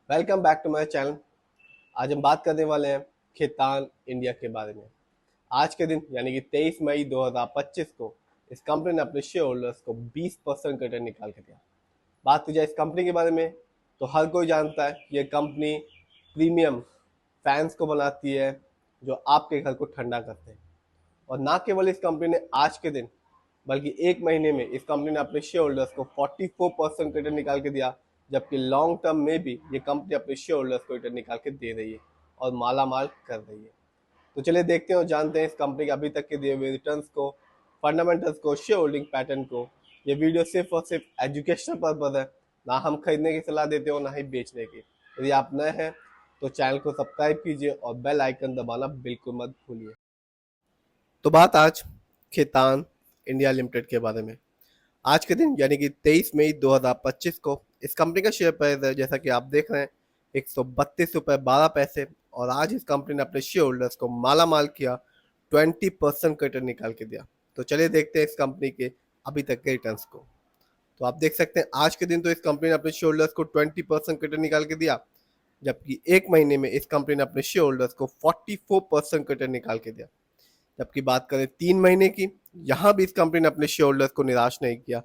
Welcome back to my channel. आज हम बात करने वाले हैं खैतान इंडिया के बारे में। आज के दिन यानी कि 23 मई 2025 को इस कंपनी ने अपने शेयर होल्डर्स को 20% रिटर्न निकाल के दिया। बात की जाए इस कंपनी के बारे में तो हर कोई जानता है कि ये कंपनी प्रीमियम फैंस को बनाती है जो आपके घर को ठंडा करते हैं। और ना केवल इस कंपनी ने आज के दिन बल्कि एक महीने में इस कंपनी ने अपने शेयर होल्डर्स को 44% रिटर्न निकाल के दिया, जबकि लॉन्ग टर्म में भी ये कंपनी अपने शेयर होल्डर्स को रिटर्न निकाल के दे रही है और माला माल कर रही है। तो चलिए देखते हैं और जानते हैं इस कंपनी के अभी तक के दिए हुए रिटर्न्स को, फंडामेंटल्स को, शेयर होल्डिंग पैटर्न को। ये वीडियो सिर्फ और सिर्फ एजुकेशनल पर्पज है, ना हम खरीदने की सलाह देते हो ना ही बेचने की। यदि आप नए हैं तो चैनल को सब्सक्राइब कीजिए और बेल आइकन दबाना बिल्कुल मत भूलिए। तो बात आज खैतान इंडिया लिमिटेड के बारे में। आज के दिन यानी कि 23 मई 2025 को इस कंपनी का शेयर प्राइस है, जैसा कि आप देख रहे हैं, 132 रुपये 12 पैसे। और आज इस कंपनी ने अपने शेयर होल्डर्स को माला माल किया, 20% रिटर्न निकाल के दिया। तो चलिए देखते हैं इस कंपनी के अभी तक के रिटर्न्स को। तो आप देख सकते हैं आज के दिन तो इस कंपनी ने अपने शेयर होल्डर्स को 20% रिटर्न निकाल के दिया, जबकि एक महीने में इस कंपनी ने अपने शेयर होल्डर्स को 44% रिटर्न निकाल के दिया। जबकि बात करें 3 महीने की, यहाँ भी इस कंपनी ने अपने शेयर होल्डर्स को निराश नहीं किया,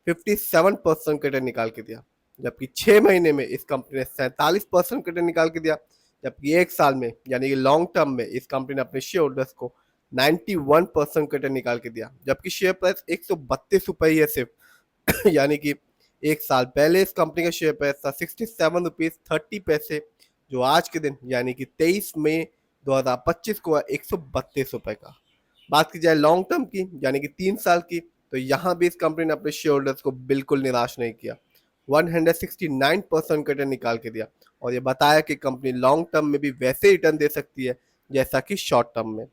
57% रिटर्न निकाल के दिया। जबकि 6 महीने में इस कंपनी ने 47% रिटर्न निकाल के दिया। जबकि एक साल में यानी कि लॉन्ग टर्म में इस कंपनी ने अपने शेयर होल्डर्स को 91% रिटर्न निकाल के दिया। जबकि शेयर प्राइस 132 रुपये ही है सिर्फ यानी कि एक साल पहले इस कंपनी का शेयर प्राइस था 67 रुपीज 30 पैसे, जो आज के दिन यानी कि 23 मई 2025 को है 132 रुपये का। बात की जाए लॉन्ग टर्म की यानी कि 3 साल की, तो यहाँ भी इस कंपनी ने अपने शेयर होल्डर्स को बिल्कुल निराश नहीं किया, 169% रिटर्न निकाल के दिया। और ये बताया कि कंपनी लॉन्ग टर्म में भी वैसे रिटर्न दे सकती है जैसा कि शॉर्ट टर्म में।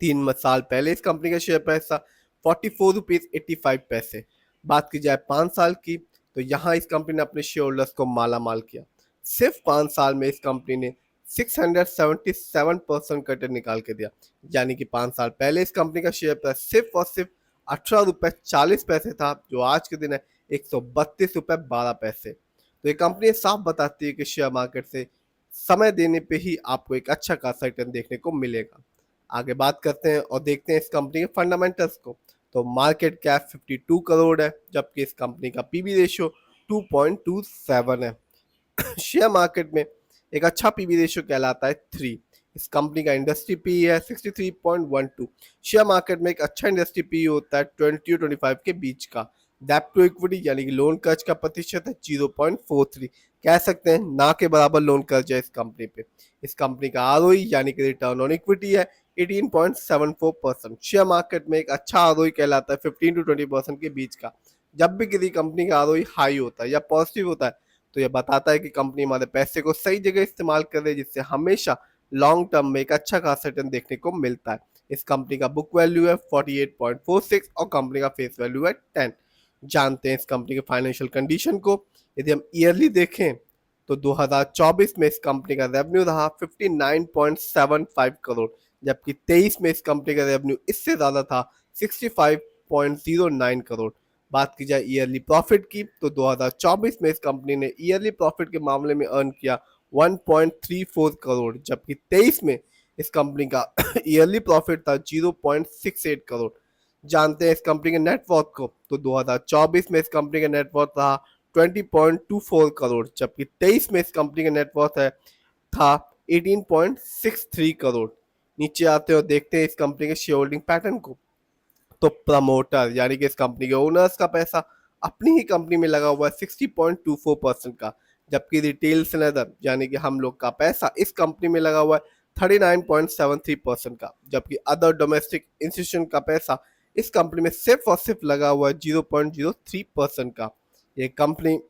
3 साल पहले इस कंपनी का शेयर प्राइस था 44 रुपीज 85 पैसे। बात की जाए 5 साल की, तो यहाँ इस कंपनी ने अपने शेयर होल्डर्स को माला माल किया। सिर्फ 5 साल में इस कंपनी ने 677% रिटर्न निकाल के दिया। यानी कि 5 साल पहले इस कंपनी का शेयर प्राइस सिर्फ और सिर्फ 18 रुपये 40 पैसे था, जो आज के दिन है 132 रुपये 12 पैसे। तो ये कंपनी साफ बताती है कि शेयर मार्केट से समय देने पे ही आपको एक अच्छा खासा रिटर्न देखने को मिलेगा। आगे बात करते हैं और देखते हैं इस कंपनी के फंडामेंटल्स को। तो मार्केट कैप 52 करोड़ है, जबकि इस कंपनी का पीबी रेशियो 2.27 है। शेयर मार्केट में एक अच्छा पीबी रेशियो कहलाता है 3। इस कंपनी का इंडस्ट्री पी है 63.12। शेयर मार्केट में एक अच्छा इंडस्ट्री पी होता है 20 और 25 के बीच का। डेब्ट टू इक्विटी यानी कि लोन कर्ज का प्रतिशत है 0.43। कह सकते हैं ना के बराबर लोन कर्ज है इस कंपनी पे। इस कंपनी का आरओई यानी कि रिटर्न ऑन इक्विटी है 18.74%। शेयर मार्केट में एक अच्छा आरओई कहलाता है 15 to 20% के बीच का। जब भी किसी कंपनी का आरओई हाई होता है या पॉजिटिव होता है, तो यह बताता है कि कंपनी हमारे पैसे को सही जगह इस्तेमाल कर रही है, जिससे हमेशा लॉन्ग टर्म में एक अच्छा खासा रिटर्न देखने को मिलता है। इस कंपनी का बुक वैल्यू है 48.46 और कंपनी का फेस वैल्यू है 10। जानते हैं इस कंपनी के फाइनेंशियल कंडीशन को। यदि हम ईयरली देखें तो 2024 में इस कंपनी का रेवेन्यू रहा 59.75 करोड़, जबकि 23 में इस कंपनी का रेवेन्यू इससे ज़्यादा था 65.09 करोड़। बात की जाए ईयरली प्रॉफिट की, तो 2024 में इस कंपनी ने ईयरली प्रॉफिट के मामले में अर्न किया 1.34 करोड़, जबकि 23 में इस कंपनी का ईयरली प्रॉफिट था 0.68 करोड़। जानते हैं इस कंपनी के नेटवर्थ को, तो 2024 में इस कंपनी का नेटवर्थ रहा 20.24 करोड़, जबकि 23 में इस कंपनी का नेटवर्थ है था 18.63 करोड़। नीचे आते हैं और देखते हैं इस कंपनी के शेयर होल्डिंग पैटर्न को। तो प्रमोटर यानी कि इस कंपनी के ओनर्स का पैसा अपनी ही कंपनी में लगा हुआ है 60.24% का, जबकि रिटेल सेलर यानी कि हम लोग का पैसा इस कंपनी में लगा हुआ है 39.73% का, जबकि अदर डोमेस्टिक इंस्टीट्यूशन का पैसा इस कंपनी में सिर्फ और सिर्फ लगा हुआ है 0.03% का। ये कंपनी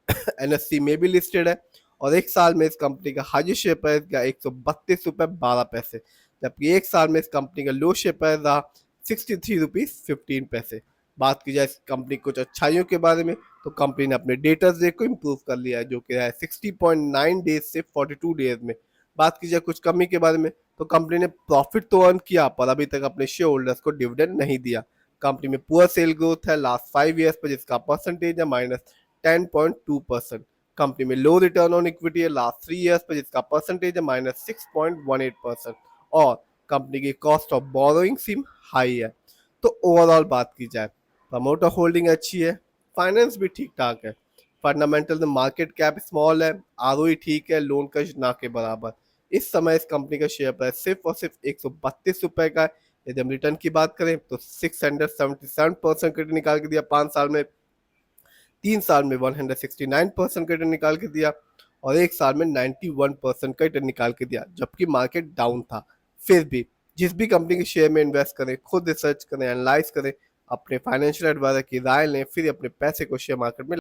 एनएससी में भी लिस्टेड है और एक साल में इस कंपनी का हाईएस्ट शेयर प्राइस गया 132 रुपये 12 पैसे, जबकि एक साल में इस कंपनी का लो शेयर प्राइस रहा 63 रुपीज 15 पैसे। बात की जाए इस कंपनी कुछ अच्छाइयों के बारे में, तो कंपनी ने अपने डेटर्स डे को इम्प्रूव कर लिया है, जो कि है 60.9 डेज से 42 डेज में। बात की जाए कुछ कमी के बारे में, तो कंपनी ने प्रॉफिट तो अर्न किया पर अभी तक अपने शेयर होल्डर्स को डिविडेंड नहीं दिया। कंपनी में पुअर सेल ग्रोथ है लास्ट 5 ईयर्स पर, जिसका परसेंटेज है -10.2%। कंपनी में लो रिटर्न ऑन इक्विटी है लास्ट 3 ईयर्स पर, जिसका परसेंटेज है -6.18%, और कंपनी की cost of borrowing SIM high है। तो ओवरऑल बात की जाए, प्रमोटर होल्डिंग अच्छी है, फाइनेंस भी ठीक ठाक है, फंडामेंटल में मार्केट कैप स्मॉल है, आरओई ठीक है, लोन का ना के बराबर। इस समय इस कंपनी का शेयर प्राइस सिर्फ और सिर्फ 132 रुपए का है। यदि हम रिटर्न की बात करें तो 677% रिटर्न निकाल के दिया 5 साल में, 3 साल में 169% का रिटर्न निकाल के दिया, और 1 साल में 91% का रिटर्न निकाल के दिया, जबकि मार्केट डाउन था। फिर भी जिस भी कंपनी के शेयर में इन्वेस्ट करें, खुद रिसर्च करें, एनालाइज करें, अपने फाइनेंशियल एडवाइजर की राय लें, फिर अपने पैसे को शेयर मार्केट में